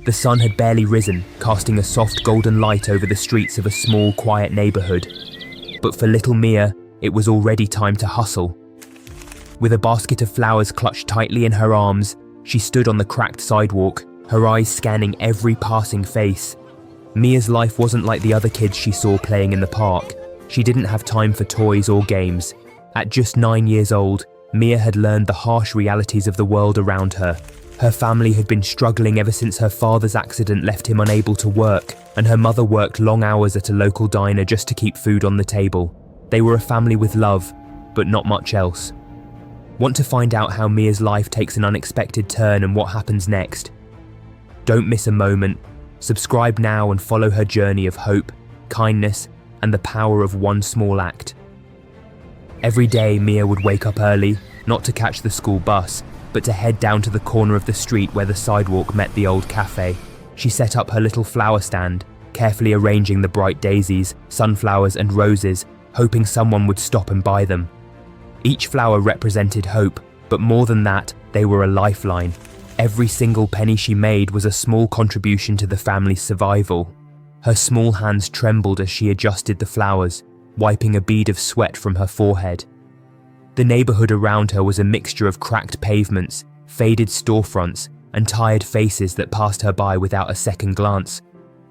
The sun had barely risen, casting a soft golden light over the streets of a small, quiet neighborhood. But for little Mia, it was already time to hustle. With a basket of flowers clutched tightly in her arms, she stood on the cracked sidewalk, her eyes scanning every passing face. Mia's life wasn't like the other kids she saw playing in the park. She didn't have time for toys or games. At just 9 years old, Mia had learned the harsh realities of the world around her. Her family had been struggling ever since her father's accident left him unable to work, and her mother worked long hours at a local diner just to keep food on the table. They were a family with love, but not much else. Want to find out how Mia's life takes an unexpected turn and what happens next? Don't miss a moment. Subscribe now and follow her journey of hope, kindness, and the power of one small act. Every day, Mia would wake up early, not to catch the school bus, but to head down to the corner of the street where the sidewalk met the old cafe. She set up her little flower stand, carefully arranging the bright daisies, sunflowers, and roses, hoping someone would stop and buy them. Each flower represented hope, but more than that, they were a lifeline. Every single penny she made was a small contribution to the family's survival. Her small hands trembled as she adjusted the flowers, wiping a bead of sweat from her forehead. The neighborhood around her was a mixture of cracked pavements, faded storefronts, and tired faces that passed her by without a second glance.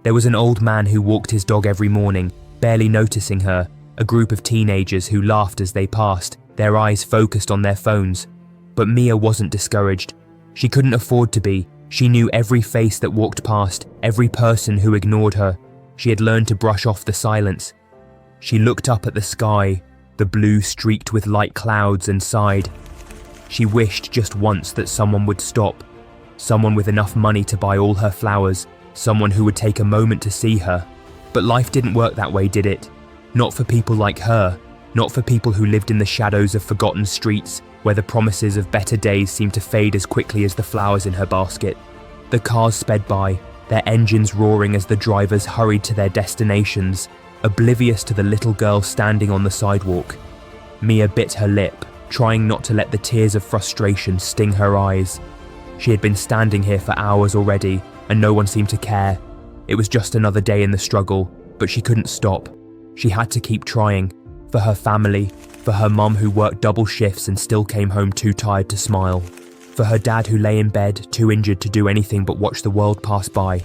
There was an old man who walked his dog every morning, barely noticing her, a group of teenagers who laughed as they passed, their eyes focused on their phones. But Mia wasn't discouraged. She couldn't afford to be. She knew every face that walked past, every person who ignored her. She had learned to brush off the silence. She looked up at the sky, the blue streaked with light clouds, and sighed. She wished just once that someone would stop, someone with enough money to buy all her flowers, someone who would take a moment to see her. But life didn't work that way, did it? Not for people like her, not for people who lived in the shadows of forgotten streets, where the promises of better days seemed to fade as quickly as the flowers in her basket. The cars sped by, their engines roaring as the drivers hurried to their destinations, oblivious to the little girl standing on the sidewalk. Mia bit her lip, trying not to let the tears of frustration sting her eyes. She had been standing here for hours already, and no one seemed to care. It was just another day in the struggle, but she couldn't stop. She had to keep trying, for her family, for her mum who worked double shifts and still came home too tired to smile, for her dad who lay in bed, too injured to do anything but watch the world pass by.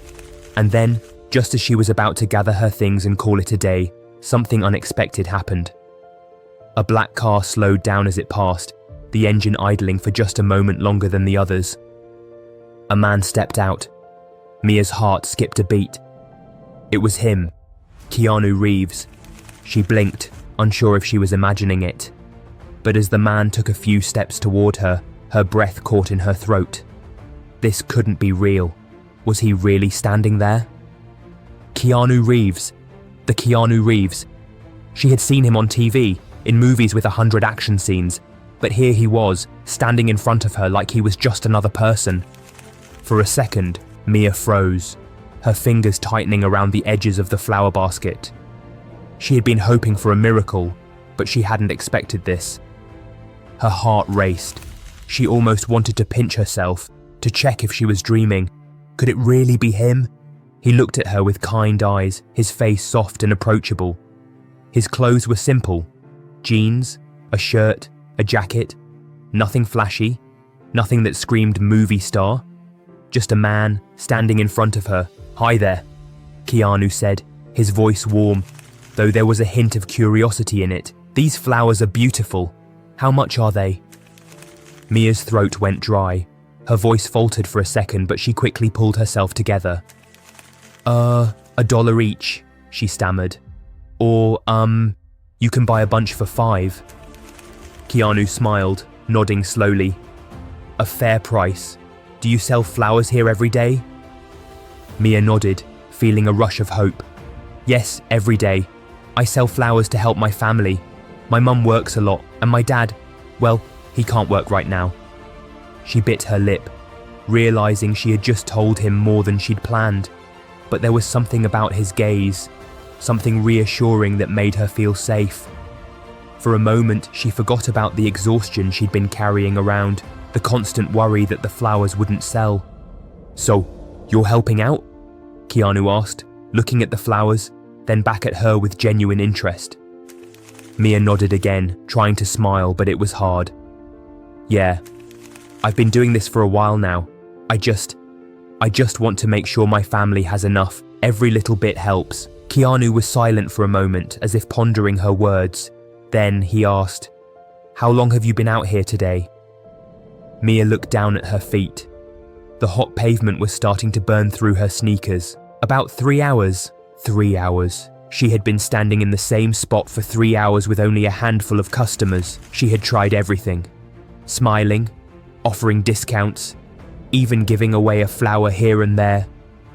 And then, just as she was about to gather her things and call it a day, something unexpected happened. A black car slowed down as it passed, the engine idling for just a moment longer than the others. A man stepped out. Mia's heart skipped a beat. It was him, Keanu Reeves. She blinked, unsure if she was imagining it. But as the man took a few steps toward her, her breath caught in her throat. This couldn't be real. Was he really standing there? Keanu Reeves. The Keanu Reeves. She had seen him on TV, in movies with 100 action scenes, but here he was, standing in front of her like he was just another person. For a second, Mia froze, her fingers tightening around the edges of the flower basket. She had been hoping for a miracle, but she hadn't expected this. Her heart raced. She almost wanted to pinch herself, to check if she was dreaming. Could it really be him? He looked at her with kind eyes, his face soft and approachable. His clothes were simple. Jeans, a shirt, a jacket. Nothing flashy, nothing that screamed movie star. Just a man standing in front of her. "Hi there," Keanu said, his voice warm, though there was a hint of curiosity in it. "These flowers are beautiful. How much are they?" Mia's throat went dry. Her voice faltered for a second, but she quickly pulled herself together. $1 each," she stammered. Or, you can buy a bunch for $5. Keanu smiled, nodding slowly. "A fair price. Do you sell flowers here every day?" Mia nodded, feeling a rush of hope. "Yes, every day. I sell flowers to help my family. My mum works a lot, and my dad, well, he can't work right now." She bit her lip, realizing she had just told him more than she'd planned. But there was something about his gaze, something reassuring that made her feel safe. For a moment, she forgot about the exhaustion she'd been carrying around, the constant worry that the flowers wouldn't sell. "So, "You're helping out?" Keanu asked, looking at the flowers, then back at her with genuine interest. Mia nodded again, trying to smile, but it was hard. "Yeah, I've been doing this for a while now. I just want to make sure my family has enough. Every little bit helps." Keanu was silent for a moment, as if pondering her words. Then he asked, "How long have you been out here today?" Mia looked down at her feet. The hot pavement was starting to burn through her sneakers. "About 3 hours." 3 hours. She had been standing in the same spot for 3 hours with only a handful of customers. She had tried everything. Smiling, offering discounts, even giving away a flower here and there,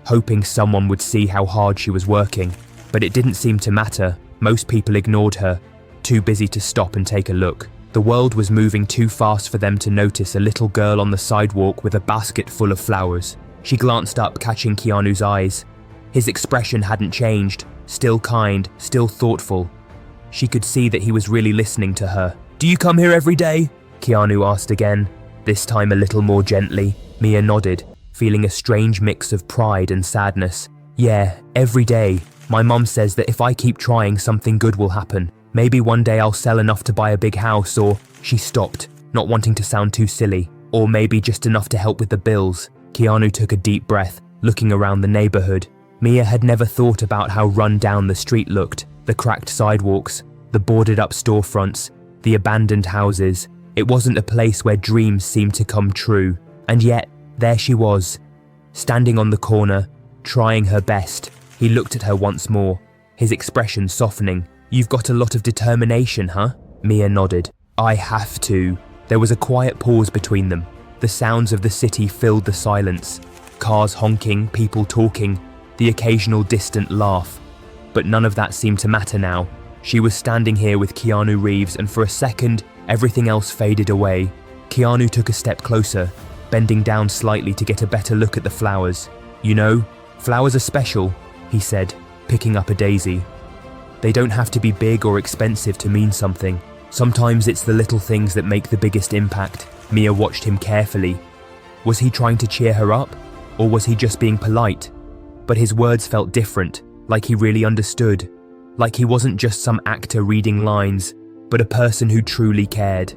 hoping someone would see how hard she was working. But it didn't seem to matter. Most people ignored her, too busy to stop and take a look. The world was moving too fast for them to notice a little girl on the sidewalk with a basket full of flowers. She glanced up, catching Keanu's eyes. His expression hadn't changed, still kind, still thoughtful. She could see that he was really listening to her. "Do you come here every day?" Keanu asked again, this time a little more gently. Mia nodded, feeling a strange mix of pride and sadness. "Yeah, every day. My mum says that if I keep trying, something good will happen. Maybe one day I'll sell enough to buy a big house, or..." She stopped, not wanting to sound too silly. "Or maybe just enough to help with the bills." Keanu took a deep breath, looking around the neighborhood. Mia had never thought about how run down the street looked. The cracked sidewalks, the boarded up storefronts, the abandoned houses. It wasn't a place where dreams seemed to come true. And yet, there she was, standing on the corner, trying her best. He looked at her once more, his expression softening. "You've got a lot of determination, huh?" Mia nodded. "I have to." There was a quiet pause between them. The sounds of the city filled the silence. Cars honking, people talking, the occasional distant laugh. But none of that seemed to matter now. She was standing here with Keanu Reeves, and for a second, everything else faded away. Keanu took a step closer, bending down slightly to get a better look at the flowers. "You know, flowers are special," he said, picking up a daisy. "They don't have to be big or expensive to mean something. Sometimes it's the little things that make the biggest impact." Mia watched him carefully. Was he trying to cheer her up, or was he just being polite? But his words felt different, like he really understood. Like he wasn't just some actor reading lines, but a person who truly cared.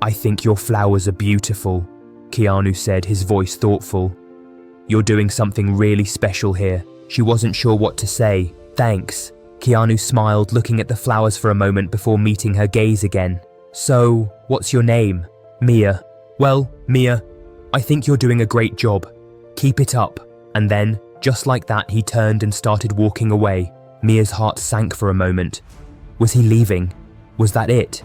"I think your flowers are beautiful," Keanu said, his voice thoughtful. "You're doing something really special here." She wasn't sure what to say. "Thanks." Keanu smiled, looking at the flowers for a moment before meeting her gaze again. "So, what's your name?" "Mia." "Well, Mia, I think you're doing a great job. Keep it up." And then, just like that, he turned and started walking away. Mia's heart sank for a moment. Was he leaving? Was that it?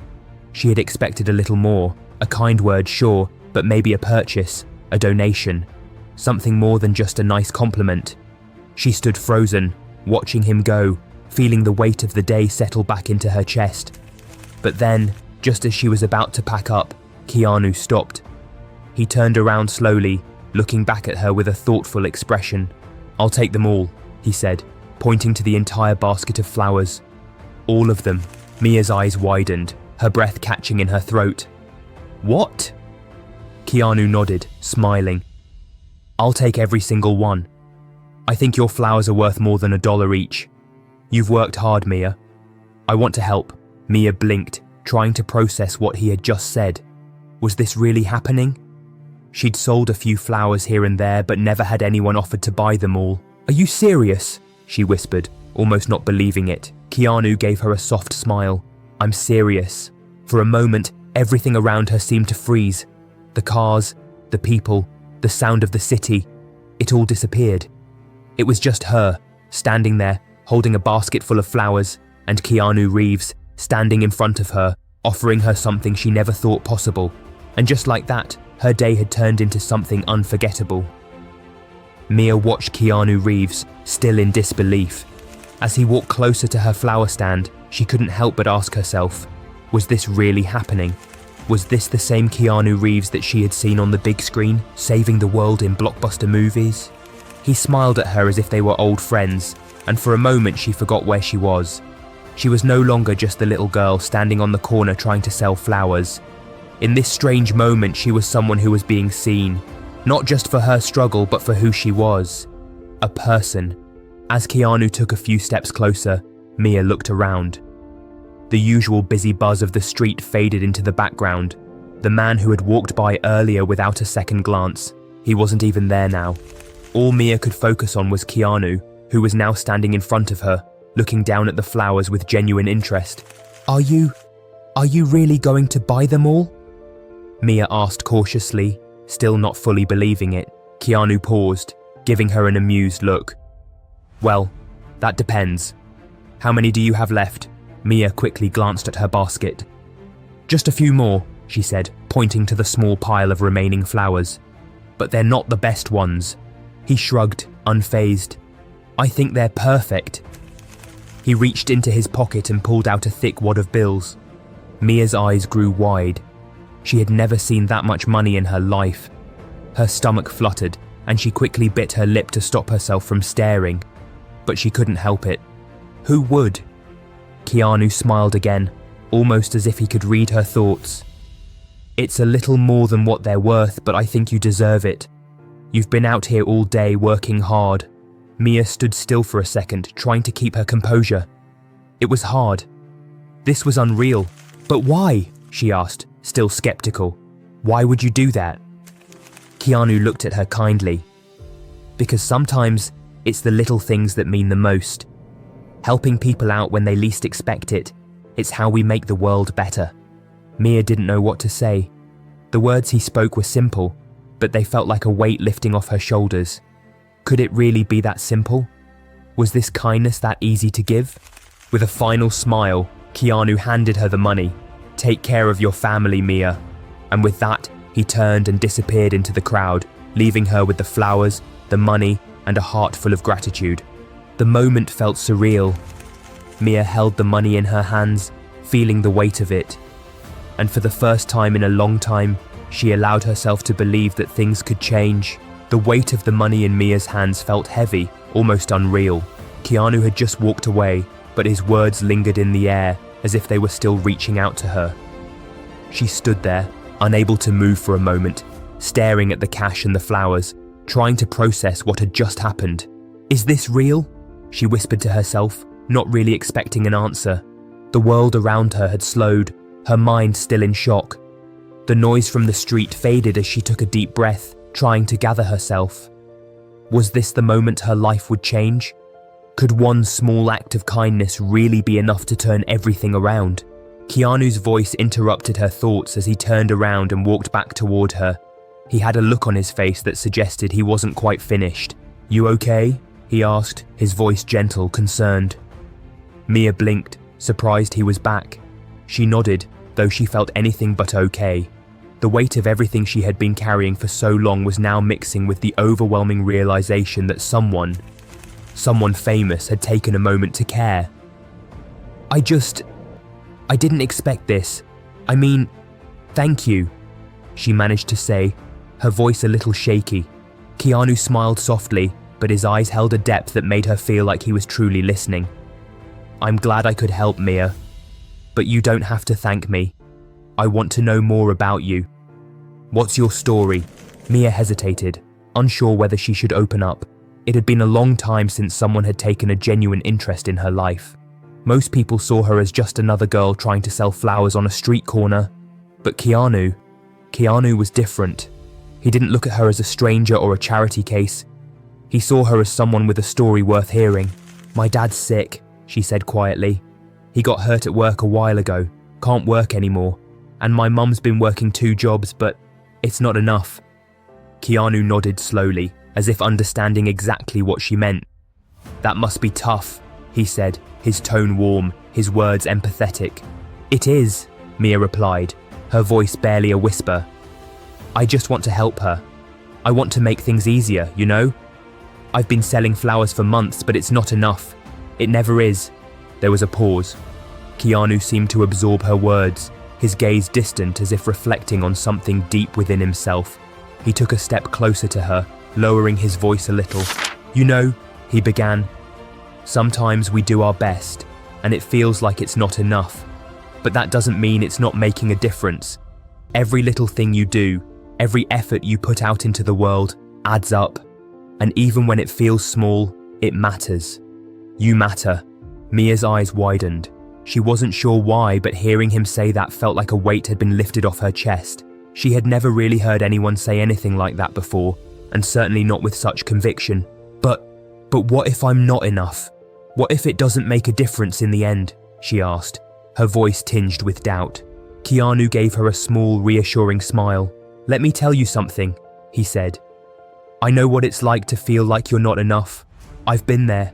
She had expected a little more. A kind word, sure, but maybe a purchase, a donation. Something more than just a nice compliment. She stood frozen, watching him go, feeling the weight of the day settle back into her chest. But then, just as she was about to pack up, Keanu stopped. He turned around slowly, looking back at her with a thoughtful expression. "I'll take them all," he said, pointing to the entire basket of flowers. "All of them." Mia's eyes widened, her breath catching in her throat. "What?" Keanu nodded, smiling. "I'll take every single one. I think your flowers are worth more than $1 each. You've worked hard, Mia. I want to help." Mia blinked, trying to process what he had just said. Was this really happening? She'd sold a few flowers here and there, but never had anyone offered to buy them all. "Are you serious?" she whispered, almost not believing it. Keanu gave her a soft smile. "I'm serious." For a moment, everything around her seemed to freeze. The cars, the people, the sound of the city. It all disappeared. It was just her, standing there, holding a basket full of flowers, and Keanu Reeves, standing in front of her, offering her something she never thought possible. And just like that, her day had turned into something unforgettable. Mia watched Keanu Reeves, still in disbelief. As he walked closer to her flower stand, she couldn't help but ask herself, was this really happening? Was this the same Keanu Reeves that she had seen on the big screen, saving the world in blockbuster movies? He smiled at her as if they were old friends, and for a moment she forgot where she was. She was no longer just the little girl standing on the corner trying to sell flowers. In this strange moment, she was someone who was being seen, Not just for her struggle, but for who she was. A person. As Keanu took a few steps closer, Mia looked around. The usual busy buzz of the street faded into the background. The man who had walked by earlier without a second glance, he wasn't even there now. All Mia could focus on was Keanu, who was now standing in front of her, looking down at the flowers with genuine interest. Are you really going to buy them all? Mia asked cautiously, still not fully believing it. Keanu paused, giving her an amused look. Well, that depends. How many do you have left? Mia quickly glanced at her basket. Just a few more, she said, pointing to the small pile of remaining flowers. But they're not the best ones. He shrugged, unfazed. I think they're perfect. He reached into his pocket and pulled out a thick wad of bills. Mia's eyes grew wide. She had never seen that much money in her life. Her stomach fluttered, and she quickly bit her lip to stop herself from staring. But she couldn't help it. Who would? Keanu smiled again, almost as if he could read her thoughts. It's a little more than what they're worth, but I think you deserve it. You've been out here all day working hard. Mia stood still for a second, trying to keep her composure. It was hard. This was unreal. But why? She asked, still skeptical. Why would you do that? Keanu looked at her kindly. Because sometimes it's the little things that mean the most. Helping people out when they least expect it. It's how we make the world better. Mia didn't know what to say. The words he spoke were simple, but they felt like a weight lifting off her shoulders. Could it really be that simple? Was this kindness that easy to give? With a final smile, Keanu handed her the money. Take care of your family, Mia. And with that, he turned and disappeared into the crowd, leaving her with the flowers, the money, and a heart full of gratitude. The moment felt surreal. Mia held the money in her hands, feeling the weight of it. And for the first time in a long time, she allowed herself to believe that things could change. The weight of the money in Mia's hands felt heavy, almost unreal. Keanu had just walked away, but his words lingered in the air, as if they were still reaching out to her. She stood there, unable to move for a moment, staring at the cash and the flowers, trying to process what had just happened. Is this real? She whispered to herself, not really expecting an answer. The world around her had slowed, her mind still in shock. The noise from the street faded as she took a deep breath, trying to gather herself. Was this the moment her life would change? Could one small act of kindness really be enough to turn everything around? Keanu's voice interrupted her thoughts as he turned around and walked back toward her. He had a look on his face that suggested he wasn't quite finished. You okay? He asked, his voice gentle, concerned. Mia blinked, surprised he was back. She nodded, though she felt anything but okay. The weight of everything she had been carrying for so long was now mixing with the overwhelming realization that someone famous had taken a moment to care. I didn't expect this. I mean, thank you, she managed to say, her voice a little shaky. Keanu smiled softly, but his eyes held a depth that made her feel like he was truly listening. I'm glad I could help, Mia. But you don't have to thank me. I want to know more about you. What's your story? Mia hesitated, unsure whether she should open up. It had been a long time since someone had taken a genuine interest in her life. Most people saw her as just another girl trying to sell flowers on a street corner. But Keanu was different. He didn't look at her as a stranger or a charity case. He saw her as someone with a story worth hearing. My dad's sick, she said quietly. He got hurt at work a while ago, can't work anymore. And my mum's been working 2 jobs, but it's not enough. Keanu nodded slowly, as if understanding exactly what she meant. That must be tough, he said, his tone warm, his words empathetic. It is, Mia replied, her voice barely a whisper. I just want to help her. I want to make things easier, you know? I've been selling flowers for months, but it's not enough. It never is. There was a pause. Keanu seemed to absorb her words, his gaze distant as if reflecting on something deep within himself. He took a step closer to her, lowering his voice a little. You know, he began, sometimes we do our best, and it feels like it's not enough. But that doesn't mean it's not making a difference. Every little thing you do, Every effort you put out into the world adds up, and even when it feels small, it matters. You matter. Mia's eyes widened. She wasn't sure why, but hearing him say that felt like a weight had been lifted off her chest. She had never really heard anyone say anything like that before, and certainly not with such conviction. But what if I'm not enough? What if it doesn't make a difference in the end? She asked, her voice tinged with doubt. Keanu gave her a small, reassuring smile. Let me tell you something, he said. I know what it's like to feel like you're not enough. I've been there.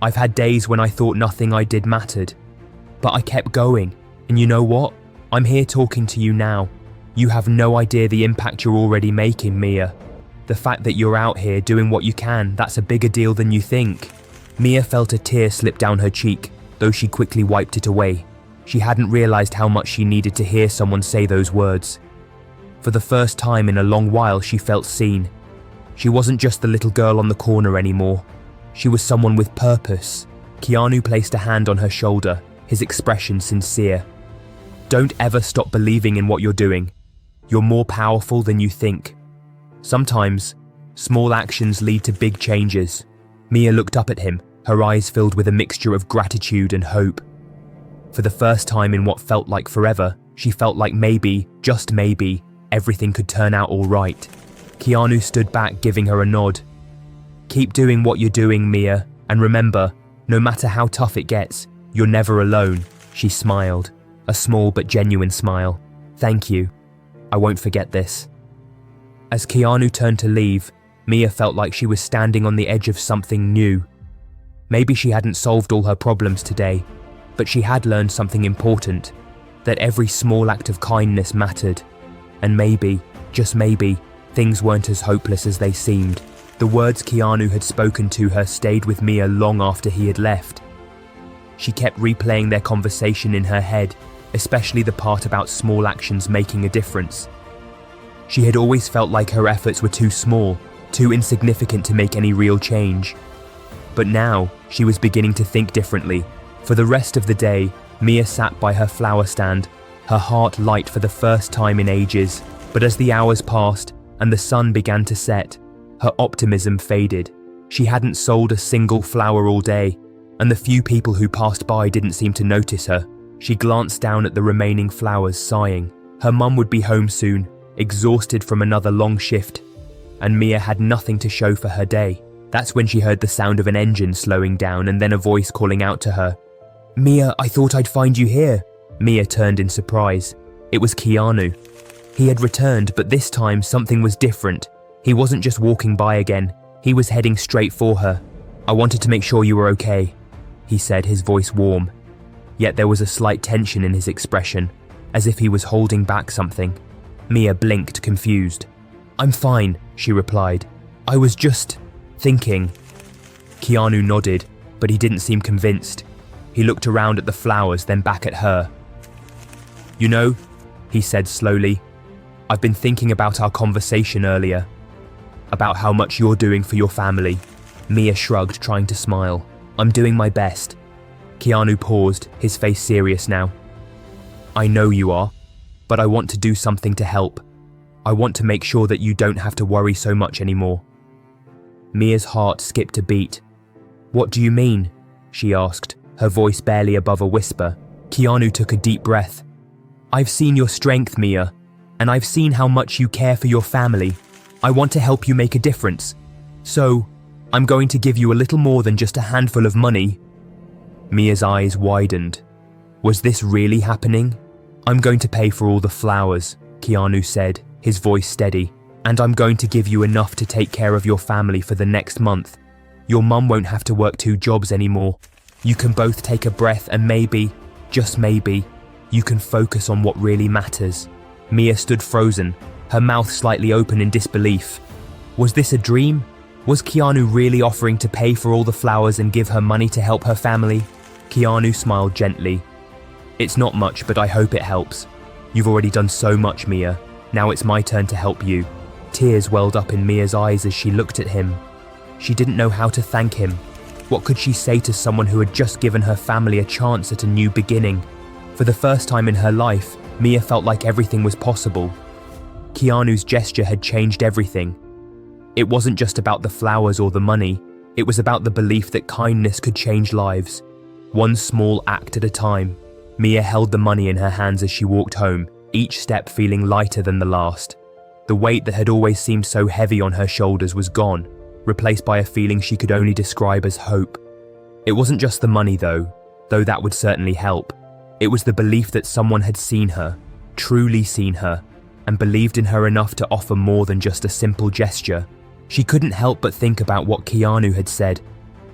I've had days when I thought nothing I did mattered. But I kept going, and you know what? I'm here talking to you now. You have no idea the impact you're already making, Mia. The fact that you're out here doing what you can, that's a bigger deal than you think. Mia felt a tear slip down her cheek, though she quickly wiped it away. She hadn't realized how much she needed to hear someone say those words. For the first time in a long while, she felt seen. She wasn't just the little girl on the corner anymore. She was someone with purpose. Keanu placed a hand on her shoulder, his expression sincere. Don't ever stop believing in what you're doing. You're more powerful than you think. Sometimes, small actions lead to big changes. Mia looked up at him, her eyes filled with a mixture of gratitude and hope. For the first time in what felt like forever, she felt like maybe, just maybe, everything could turn out all right. Keanu stood back, giving her a nod. Keep doing what you're doing, Mia, and remember, no matter how tough it gets, you're never alone, she smiled, a small but genuine smile. Thank you. I won't forget this. As Keanu turned to leave, Mia felt like she was standing on the edge of something new. Maybe she hadn't solved all her problems today, but she had learned something important, that every small act of kindness mattered. And maybe, just maybe, things weren't as hopeless as they seemed. The words Keanu had spoken to her stayed with Mia long after he had left. She kept replaying their conversation in her head, especially the part about small actions making a difference. She had always felt like her efforts were too small, too insignificant to make any real change. But now, she was beginning to think differently. For the rest of the day, Mia sat by her flower stand, her heart light for the first time in ages. But as the hours passed and the sun began to set, her optimism faded. She hadn't sold a single flower all day, and the few people who passed by didn't seem to notice her. She glanced down at the remaining flowers, sighing. Her mum would be home soon, exhausted from another long shift, and Mia had nothing to show for her day. That's when she heard the sound of an engine slowing down and then a voice calling out to her. Mia, I thought I'd find you here. Mia turned in surprise. It was Keanu. He had returned, but this time something was different. He wasn't just walking by again, he was heading straight for her. I wanted to make sure you were okay, he said, his voice warm. Yet there was a slight tension in his expression, as if he was holding back something. Mia blinked, confused. I'm fine, she replied. I was just thinking. Keanu nodded, but he didn't seem convinced. He looked around at the flowers, then back at her. You know, he said slowly, I've been thinking about our conversation earlier, about how much you're doing for your family. Mia shrugged, trying to smile. I'm doing my best. Keanu paused, his face serious now. I know you are, but I want to do something to help. I want to make sure that you don't have to worry so much anymore. Mia's heart skipped a beat. What do you mean? She asked, her voice barely above a whisper. Keanu took a deep breath. I've seen your strength, Mia, and I've seen how much you care for your family. I want to help you make a difference. So, I'm going to give you a little more than just a handful of money. Mia's eyes widened. Was this really happening? I'm going to pay for all the flowers, Keanu said, his voice steady, and I'm going to give you enough to take care of your family for the next month. Your mum won't have to work 2 jobs anymore. You can both take a breath and maybe, just maybe, you can focus on what really matters. Mia stood frozen, her mouth slightly open in disbelief. Was this a dream? Was Keanu really offering to pay for all the flowers and give her money to help her family? Keanu smiled gently. It's not much, but I hope it helps. You've already done so much, Mia. Now it's my turn to help you. Tears welled up in Mia's eyes as she looked at him. She didn't know how to thank him. What could she say to someone who had just given her family a chance at a new beginning? For the first time in her life, Mia felt like everything was possible. Keanu's gesture had changed everything. It wasn't just about the flowers or the money, it was about the belief that kindness could change lives. One small act at a time. Mia held the money in her hands as she walked home, each step feeling lighter than the last. The weight that had always seemed so heavy on her shoulders was gone, replaced by a feeling she could only describe as hope. It wasn't just the money though that would certainly help. It was the belief that someone had seen her, truly seen her, and believed in her enough to offer more than just a simple gesture. She couldn't help but think about what Keanu had said,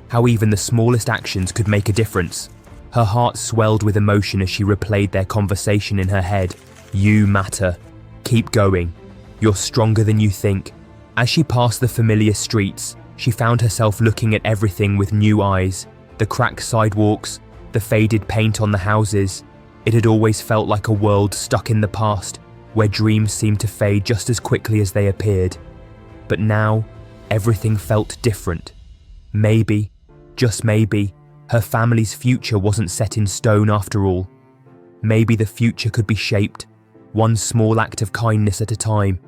how even the smallest actions could make a difference. Her heart swelled with emotion as she replayed their conversation in her head. You matter. Keep going. You're stronger than you think. As she passed the familiar streets, she found herself looking at everything with new eyes. The cracked sidewalks, the faded paint on the houses. It had always felt like a world stuck in the past, where dreams seemed to fade just as quickly as they appeared. But now, everything felt different. Maybe, just maybe, her family's future wasn't set in stone after all. Maybe the future could be shaped, one small act of kindness at a time.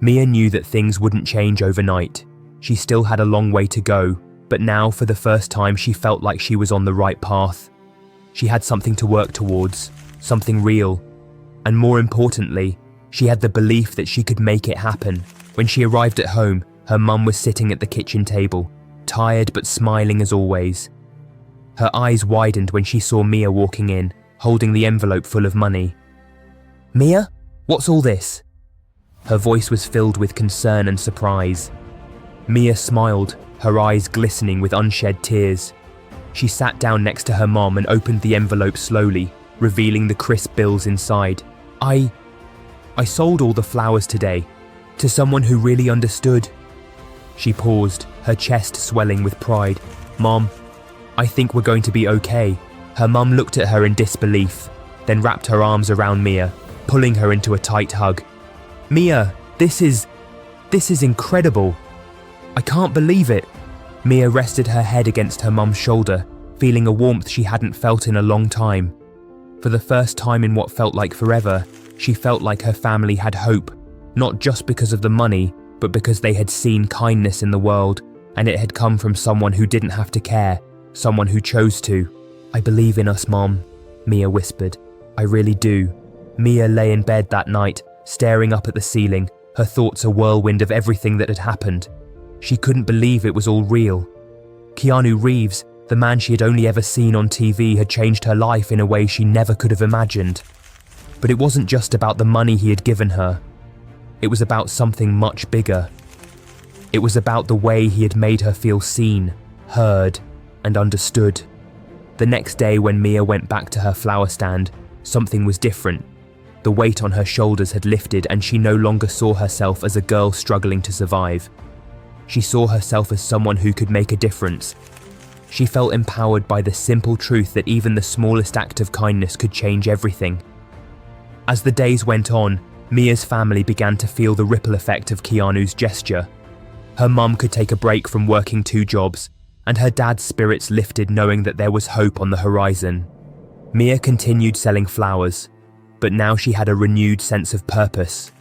Mia knew that things wouldn't change overnight. She still had a long way to go, but now for the first time she felt like she was on the right path. She had something to work towards, something real. And more importantly, she had the belief that she could make it happen. When she arrived at home, her mum was sitting at the kitchen table, tired but smiling as always. Her eyes widened when she saw Mia walking in, holding the envelope full of money. Mia, what's all this? Her voice was filled with concern and surprise. Mia smiled, her eyes glistening with unshed tears. She sat down next to her mom and opened the envelope slowly, revealing the crisp bills inside. I sold all the flowers today, to someone who really understood. She paused, her chest swelling with pride. Mom, I think we're going to be okay. Her mum looked at her in disbelief, then wrapped her arms around Mia, pulling her into a tight hug. Mia, this is incredible. I can't believe it. Mia rested her head against her mum's shoulder, feeling a warmth she hadn't felt in a long time. For the first time in what felt like forever, she felt like her family had hope, not just because of the money, but because they had seen kindness in the world, and it had come from someone who didn't have to care, someone who chose to. I believe in us, Mom, Mia whispered. I really do. Mia lay in bed that night, staring up at the ceiling, her thoughts a whirlwind of everything that had happened. She couldn't believe it was all real. Keanu Reeves, the man she had only ever seen on TV, had changed her life in a way she never could have imagined. But it wasn't just about the money he had given her. It was about something much bigger. It was about the way he had made her feel seen, heard, and understood. The next day when Mia went back to her flower stand, something was different. The weight on her shoulders had lifted and she no longer saw herself as a girl struggling to survive. She saw herself as someone who could make a difference. She felt empowered by the simple truth that even the smallest act of kindness could change everything. As the days went on, Mia's family began to feel the ripple effect of Keanu's gesture. Her mum could take a break from working 2 jobs, and her dad's spirits lifted knowing that there was hope on the horizon. Mia continued selling flowers, but now she had a renewed sense of purpose.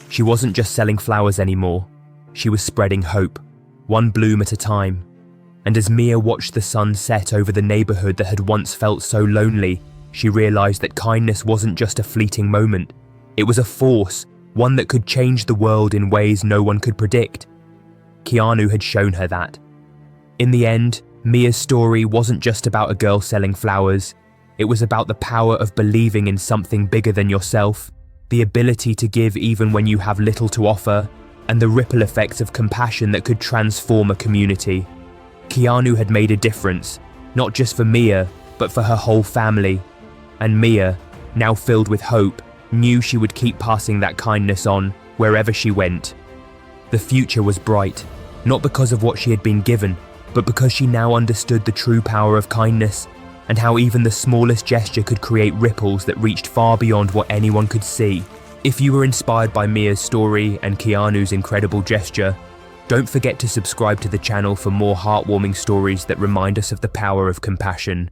She wasn't just selling flowers anymore, she was spreading hope, one bloom at a time. And as Mia watched the sun set over the neighborhood that had once felt so lonely, she realized that kindness wasn't just a fleeting moment. It was a force, one that could change the world in ways no one could predict. Keanu had shown her that. In the end, Mia's story wasn't just about a girl selling flowers. It was about the power of believing in something bigger than yourself, the ability to give even when you have little to offer, and the ripple effects of compassion that could transform a community. Keanu had made a difference, not just for Mia, but for her whole family. And Mia, now filled with hope, knew she would keep passing that kindness on wherever she went. The future was bright, not because of what she had been given, but because she now understood the true power of kindness, and how even the smallest gesture could create ripples that reached far beyond what anyone could see. If you were inspired by Mia's story and Keanu's incredible gesture, don't forget to subscribe to the channel for more heartwarming stories that remind us of the power of compassion.